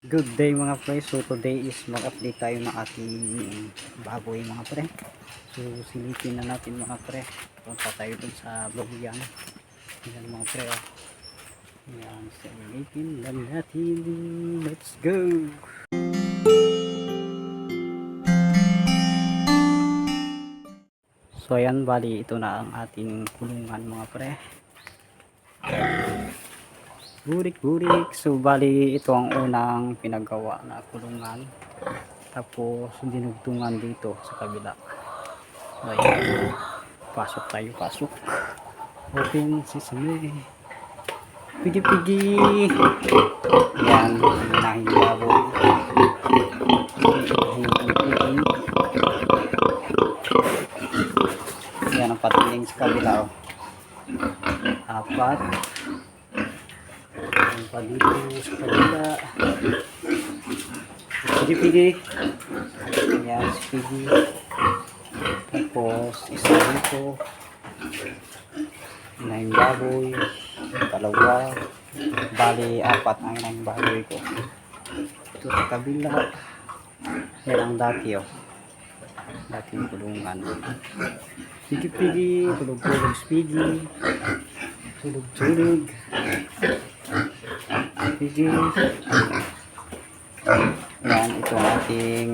Good day mga pre. So today is mag-update tayo ng ating baboy mga pre. So silipin na natin mga pre. Punta tayo dun sa babuyan. Yan mga pre. Yan, silipin lang natin. Let's go! So ayan, bali ito na ang ating kulungan mga pre. Burik-burik. So bali ito ang unang pinagawa na kulungan. Tapos dinugtungan dito sa kabila. So ayan. Pasok tayo, pasok. Open sesame. Pigi-pigi. Yan, hinahing baboy. Yan ang patiling sa kabila. Oh. Apat. Yan pa dito sa kabila. Pigi-pigi. Yan, si pigi. Tapos isa dito. Inahing baboy. Dalawa. Bali, apat ang inahing baboy ko. Ito sa kabila. Yan ang dati, oh. Dating kulungan. Pigi-pigi. Tulog-tulog si pigi. Tulog-tulog. Pigi. Yan, ito ang ating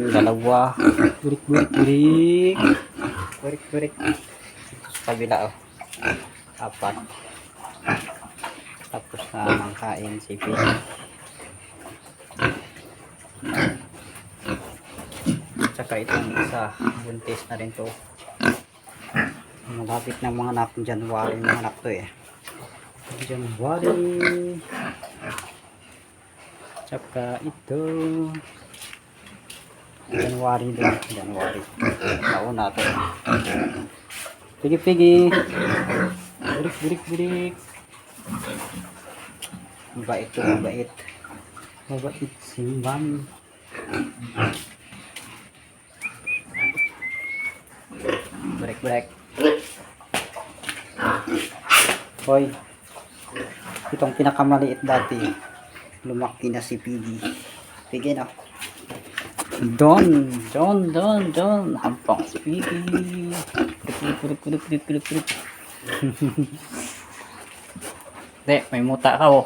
dalawa. Burik-burik-burik. Burik-burik. Ito sa kabila, oh. Apat. Tapos na mangkain si pigi. Tsaka itong isa, buntis na rin to. Malapit ng mga anak, January mga anak to eh. January. Tsaka ito. January din. January. Nauna to. Pigi-pigi. Burik-burik-burik. Mabait to, mabait. Mabait si Mami. Break. Hoy. Itong pinakamaliit dati. Lumaki na si Piggy. Piggy na. Don. Hampang si Piggy. Kulik. De, may muta ka oh.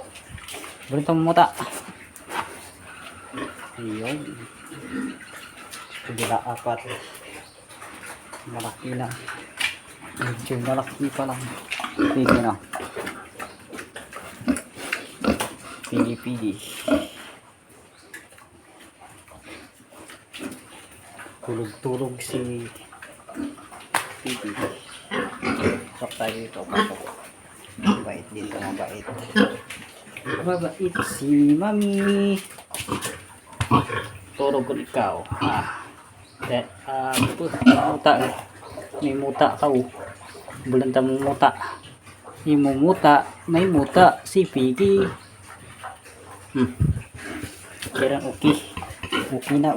Berito muta. Ayun. Bila apat. Malaki na. Medyo malaki pa lang. Pigi na. Pigi. Tulog si Pigi. Pasok tayo dito. Mabait dito, mabait. Mabait si Mami. Tulog ko ikaw. May muta ka oh. Bulanta mong muta. May muta si Piggy. Kaya okay. Okay na.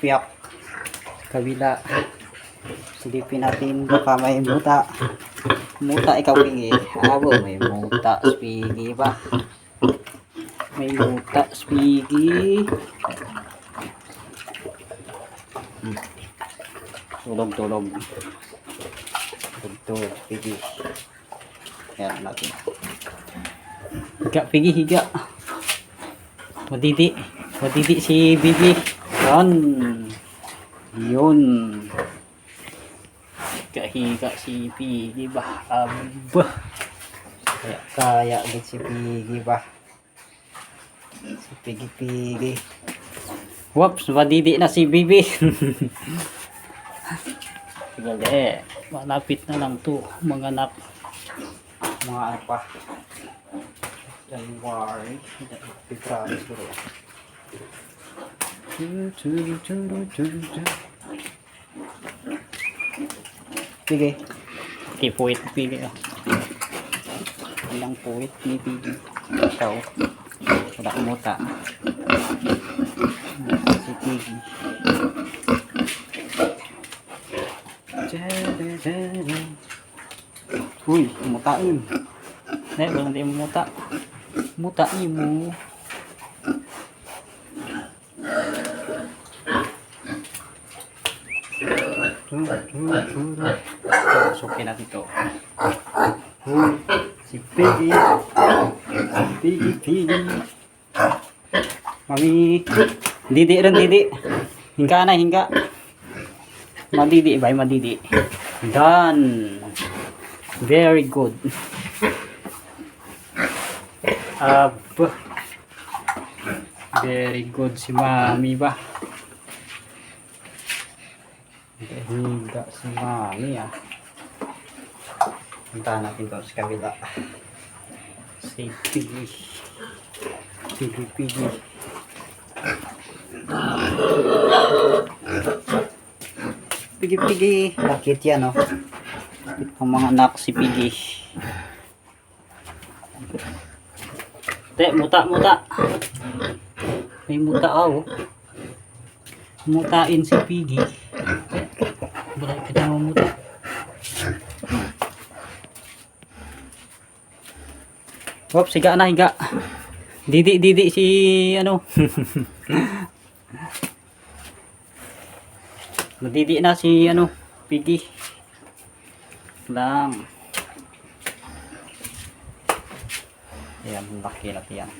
Piyak. Kabila. Silipin natin baka may muta. Muta ikaw Piggy. Abo, may muta si Piggy ba? May muta si Piggy. Tulog. Piggy. Yan natin. Higa, Piggy, higa. Madidi si Piggy. Yun. Higa si Piggy ba? Kaya din si Piggy ba? Si Piggy. Whoops, madidi na si Bibi. Gali, malapit na lang to mga anak. Mga ano pa. January. February siguro. Pigi. Okay, puwit Pigi. Ilang puwit ni Pigi. Ikaw. Wala kumuta. Si Pigi. Uy, kumutain. Wala di mo muta. Muta imo. Pasukin natin ito. Si Piggy. Piggy. Mami. Didi rin, didi. Hingga na, hingga. Madidi, bay, madidi. Done. Very good. Very good si Mami ba? Hingga si Mami ah. Puntahan natin ito sa kabila. Si Piggy. Piggy. Piggy. Bakit yan oh? Ang mga anak si Piggy. Muta. May muta oh. Mutain si Piggy. Bakit kita mo muta? Oops, higa na, higa. Didi si ano. Nadidi na si ano, Piggy. Lang. Ayan, laki yan.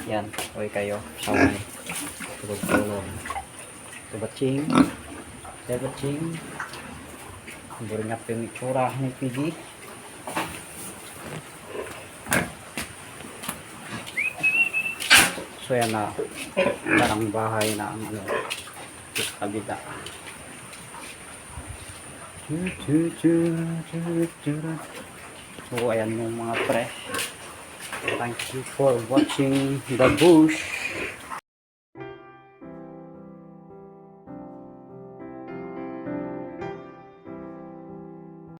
Yan, okay kayo. Saway. Tulog. Tubaching. Buringap yung itsura ni Piggy. So yan na. Parang bahay na ang ano. Sa kabila. So ayan yung mga pre. Thank you for watching the bush.